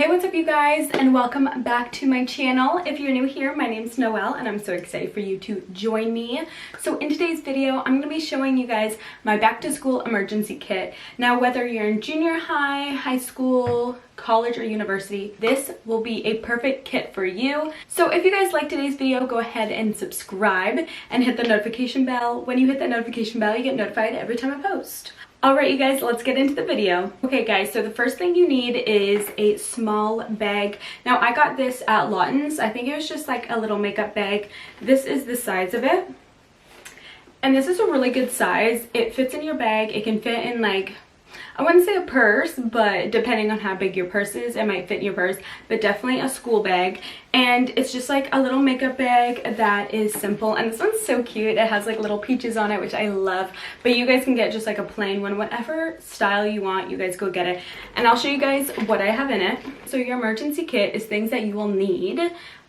Hey, what's up you guys, and welcome back to my channel. If you're new here, my name's Noelle and I'm so excited for you to join me. So in today's video, I'm going to be showing you guys my back to school emergency kit. Now, whether you're in junior high, high school, college, or university, this will be a perfect kit for you. So if you guys like today's video, go ahead and subscribe and hit the notification bell. When you hit that notification bell, you get notified every time I post. Alright you guys, let's get into the video. Okay guys, so the first thing you need is a small bag. Now I got this at Lawton's. I think it was just like a little makeup bag. This is the size of it. And this is a really good size. It fits in your bag. It can fit in like, I wouldn't say a purse, but depending on how big your purse is, it might fit in your purse, but definitely a school bag. And it's just like a little makeup bag that is simple. And this one's so cute. It has like little peaches on it, which I love. But you guys can get just like a plain one, whatever style you want, you guys go get it. And I'll show you guys what I have in it. So your emergency kit is things that you will need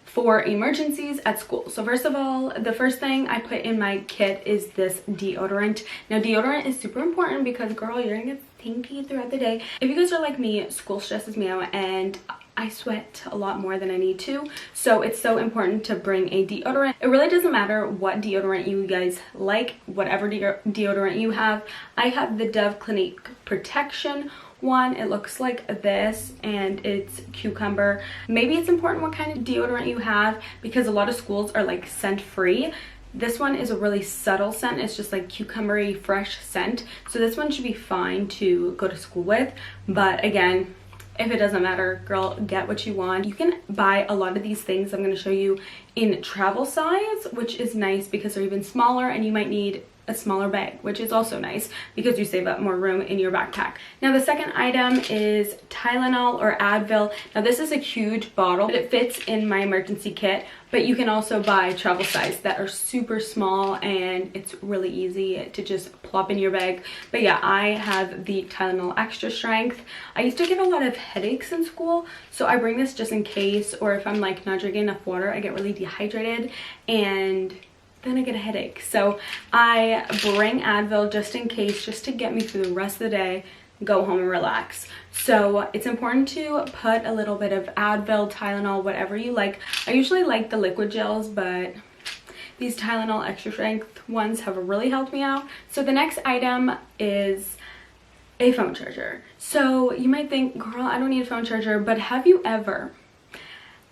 for emergencies at school. So first of all, the first thing I put in my kit is this deodorant. Now deodorant is super important because girl, you're gonna get stinky throughout the day. If you guys are like me, school stresses me out and I sweat a lot more than I need to. So it's so important to bring a deodorant. It really doesn't matter what deodorant you guys like, whatever deodorant you have. I have the Dove Clinique Protection one. It looks like this and it's cucumber. Maybe it's important what kind of deodorant you have because a lot of schools are like scent free. This one is a really subtle scent. It's just like cucumbery fresh scent. So this one should be fine to go to school with. But again, if it doesn't matter, girl, get what you want. You can buy a lot of these things I'm going to show you in travel size, which is nice because they're even smaller and you might need a smaller bag, which is also nice because you save up more room in your backpack. Now the second item is Tylenol or Advil. Now this is a huge bottle, but it fits in my emergency kit, but you can also buy travel size that are super small and it's really easy to just plop in your bag. But yeah, I have the Tylenol extra strength. I used to get a lot of headaches in school, so I bring this just in case, or if I'm like not drinking enough water, I get really dehydrated and then I get a headache. So I bring Advil just in case, just to get me through the rest of the day, go home and relax. So it's important to put a little bit of Advil, Tylenol, whatever you like. I usually like the liquid gels, but these Tylenol extra strength ones have really helped me out. So the next item is a phone charger. So you might think, girl, I don't need a phone charger, but have you ever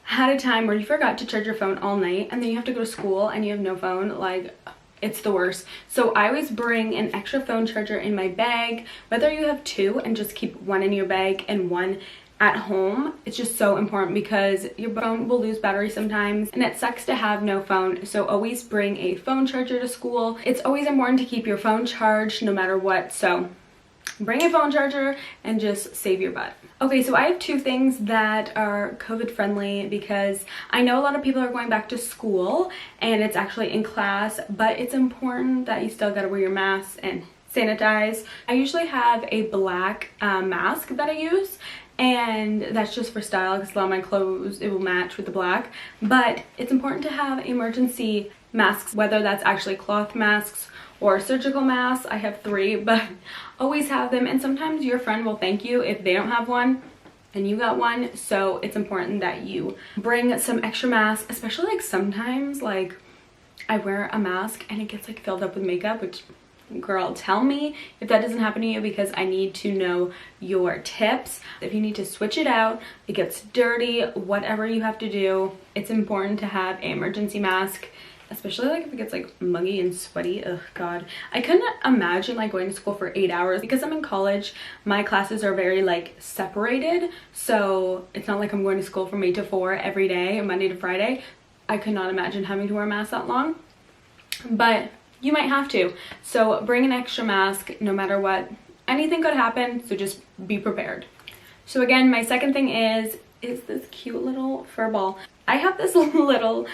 had a time where you forgot to charge your phone all night and then you have to go to school and you have no phone? Like, it's the worst. So I always bring an extra phone charger in my bag, whether you have two and just keep one in your bag and one at home. It's just so important because your phone will lose battery sometimes and it sucks to have no phone. So always bring a phone charger to school. It's always important to keep your phone charged no matter what. So bring a phone charger and just save your butt. Okay, so I have two things that are COVID friendly because I know a lot of people are going back to school and it's actually in class, but it's important that you still gotta wear your mask and sanitize. I usually have a black mask that I use, and that's just for style because a lot of my clothes, it will match with the black. But it's important to have emergency masks, whether that's actually cloth masks or surgical masks. I have three, but always have them. And sometimes your friend will thank you if they don't have one and you got one. So it's important that you bring some extra masks, especially like sometimes like I wear a mask and it gets like filled up with makeup, which girl, tell me if that doesn't happen to you because I need to know your tips. If you need to switch it out, it gets dirty, whatever you have to do, it's important to have an emergency mask. Especially like if it gets like muggy and sweaty. Oh god, I couldn't imagine like going to school for 8 hours because I'm in college. My classes are very like separated, so it's not like I'm going to school from 8 to 4 every day, Monday to Friday. I could not imagine having to wear a mask that long, but you might have to. So bring an extra mask no matter what. Anything could happen, so just be prepared. So again, my second thing is this cute little fur ball. I have this little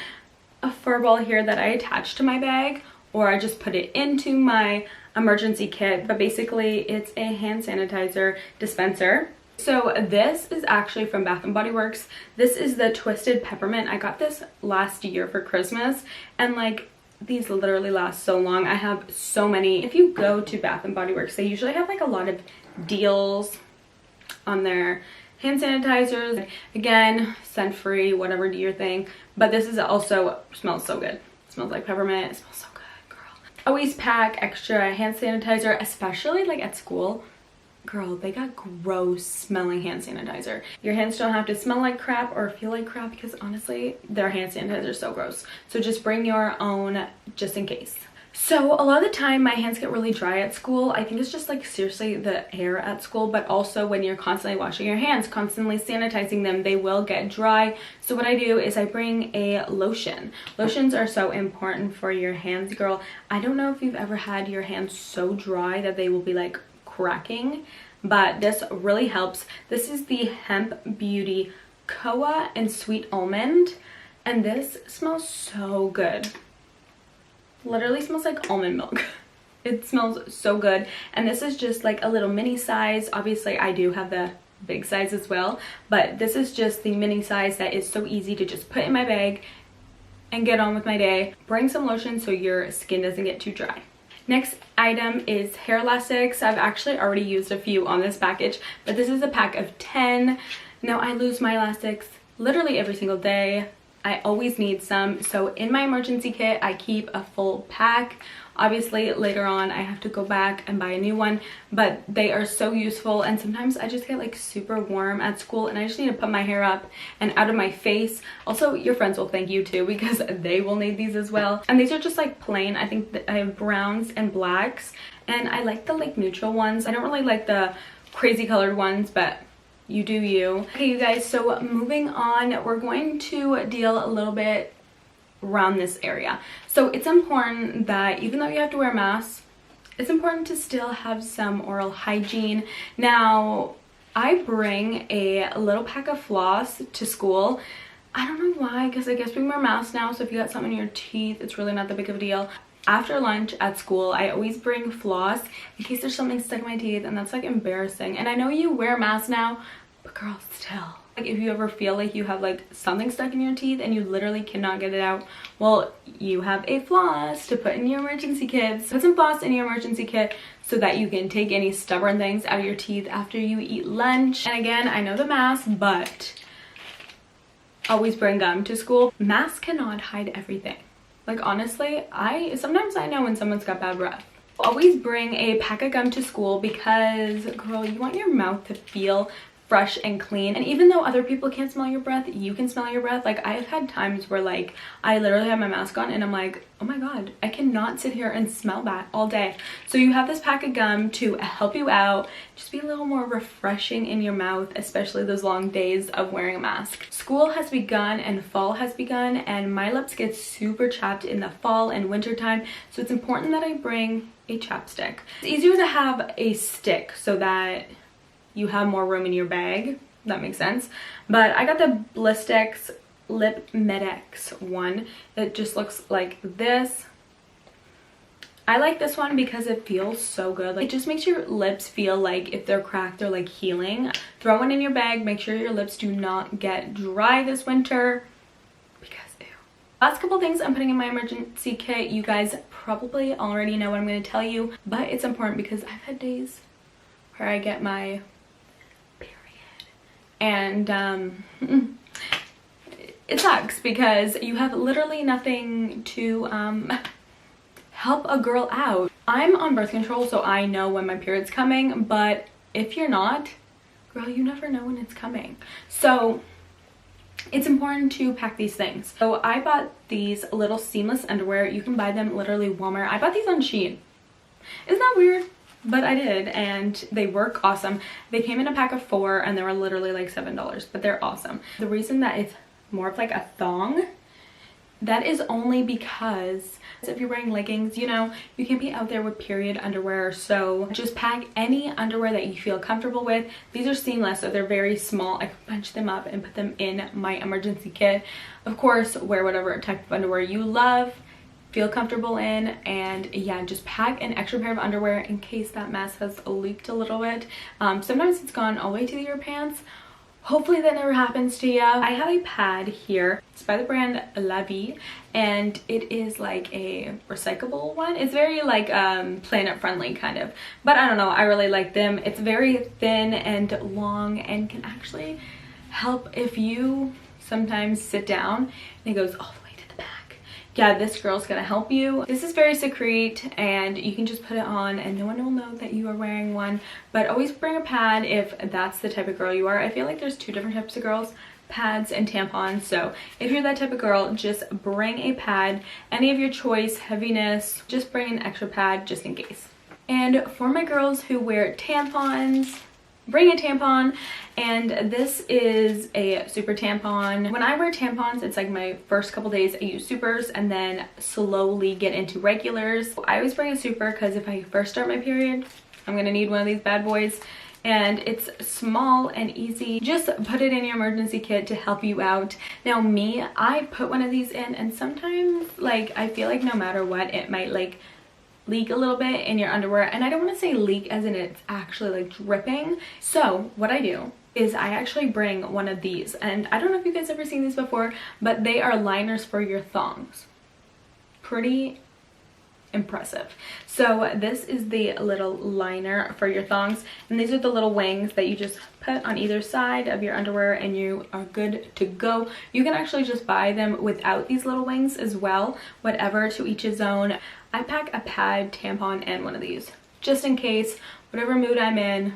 a fur ball here that I attach to my bag, or I just put it into my emergency kit, but basically it's a hand sanitizer dispenser. So this is actually from Bath & Body Works. This is the Twisted Peppermint. I got this last year for Christmas and like these literally last so long. I have so many. If you go to Bath & Body Works, they usually have like a lot of deals on their hand sanitizers. Again, scent free, whatever, do your thing. But this is also smells so good. It smells like peppermint. It smells so good, girl. Always pack extra hand sanitizer, especially like at school. Girl, they got gross smelling hand sanitizer. Your hands don't have to smell like crap or feel like crap, because honestly, their hand sanitizer is so gross. So just bring your own just in case. So a lot of the time my hands get really dry at school. I think it's just like seriously the air at school, but also when you're constantly washing your hands, constantly sanitizing them, they will get dry. So what I do is I bring a lotion. Lotions are so important for your hands, girl. I don't know if you've ever had your hands so dry that they will be like cracking, but this really helps. This is the Hemp Beauty Koa and Sweet Almond, and this smells so good. Literally smells like almond milk. It smells so good. And this is just like a little mini size. Obviously I do have the big size as well, but this is just the mini size that is so easy to just put in my bag and get on with my day. Bring some lotion so your skin doesn't get too dry. Next item is hair elastics. I've actually already used a few on this package, but this is a pack of 10. Now I lose my elastics literally every single day. I always need some, so in my emergency kit I keep a full pack. Obviously later on I have to go back and buy a new one, but they are so useful. And sometimes I just get like super warm at school and I just need to put my hair up and out of my face. Also, your friends will thank you too, because they will need these as well. And these are just like plain. I think that I have browns and blacks, and I like the like neutral ones. I don't really like the crazy colored ones, but you do you. Okay, you guys, so moving on, we're going to deal a little bit around this area. So it's important that even though you have to wear masks, it's important to still have some oral hygiene. Now, I bring a little pack of floss to school. I don't know why, because I guess we wear masks now, so if you got something in your teeth, it's really not that big of a deal. After lunch at school, I always bring floss in case there's something stuck in my teeth, and that's like embarrassing. And I know you wear masks now, but girl, still. Like if you ever feel like you have like something stuck in your teeth and you literally cannot get it out, well, you have a floss to put in your emergency kit. Put some floss in your emergency kit so that you can take any stubborn things out of your teeth after you eat lunch. And again, I know the mask, but always bring gum to school. Masks cannot hide everything. Like honestly, sometimes I know when someone's got bad breath. Always bring a pack of gum to school because, girl, you want your mouth to feel fresh and clean. And even though other people can't smell your breath, you can smell your breath. Like I've had times where like I literally have my mask on and I'm like, oh my god, I cannot sit here and smell that all day. So you have this pack of gum to help you out, just be a little more refreshing in your mouth, especially those long days of wearing a mask. School has begun and fall has begun, and my lips get super chapped in the fall and winter time, so it's important that I bring a chapstick. It's easier to have a stick so that you have more room in your bag. That makes sense. But I got the Blistex Lip Medex one. It just looks like this. I like this one because it feels so good. Like, it just makes your lips feel like if they're cracked, they're like healing. Throw one in your bag. Make sure your lips do not get dry this winter, because ew. Last couple things I'm putting in my emergency kit. You guys probably already know what I'm going to tell you, but it's important because I've had days where I get my and it sucks because you have literally nothing to help a girl out. I'm on birth control, so I know when my period's coming, but if you're not, girl, you never know when it's coming. So it's important to pack these things. So I bought these little seamless underwear. You can buy them literally Walmart. I bought these on Shein. Isn't that weird? But I did, and they work awesome. They came in a pack of 4 and they were literally like $7, but they're awesome. The reason that it's more of like a thong, that is only because if you're wearing leggings, you know, you can't be out there with period underwear. So just pack any underwear that you feel comfortable with. These are seamless, so they're very small. I can bunch them up and put them in my emergency kit. Of course, wear whatever type of underwear you love, feel comfortable in, and yeah, just pack an extra pair of underwear in case that mess has leaked a little bit. Sometimes it's gone all the way to your pants. Hopefully that never happens to you. I have a pad here. It's by the brand La Vie, and it is like a recyclable one. It's very like planet friendly kind of, but I don't know, I really like them. It's very thin and long and can actually help if you sometimes sit down and it goes all the way to the back. Yeah, this girl's gonna help you. This is very secrete and you can just put it on and no one will know that you are wearing one, but always bring a pad if that's the type of girl you are. I feel like there's two different types of girls, pads and tampons, so if you're that type of girl, just bring a pad, any of your choice, heaviness, just bring an extra pad just in case. And for my girls who wear tampons, bring a tampon, and this is a super tampon. When I wear tampons, it's like my first couple days I use supers and then slowly get into regulars. I always bring a super because if I first start my period, I'm gonna need one of these bad boys, and it's small and easy. Just put it in your emergency kit to help you out. Now me, I put one of these in and sometimes like I feel like no matter what, it might like leak a little bit in your underwear, and I don't want to say leak as in it's actually like dripping. So what I do is I actually bring one of these, and I don't know if you guys ever seen these before, but they are liners for your thongs. Pretty impressive. So this is the little liner for your thongs, and these are the little wings that you just put on either side of your underwear and you are good to go. You can actually just buy them without these little wings as well, whatever, to each his own. I pack a pad, tampon, and one of these just in case, whatever mood I'm in,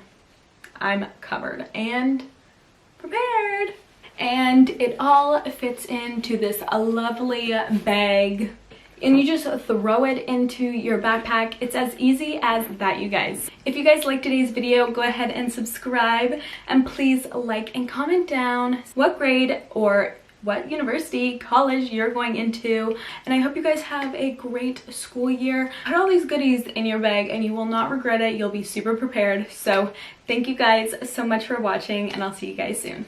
I'm covered and prepared. And it all fits into this lovely bag, and you just throw it into your backpack. It's as easy as that, you guys. If you guys liked today's video, go ahead and subscribe, and please like and comment down what grade or what university, college you're going into, and I hope you guys have a great school year. Put all these goodies in your bag and you will not regret it. You'll be super prepared. So thank you guys so much for watching, and I'll see you guys soon.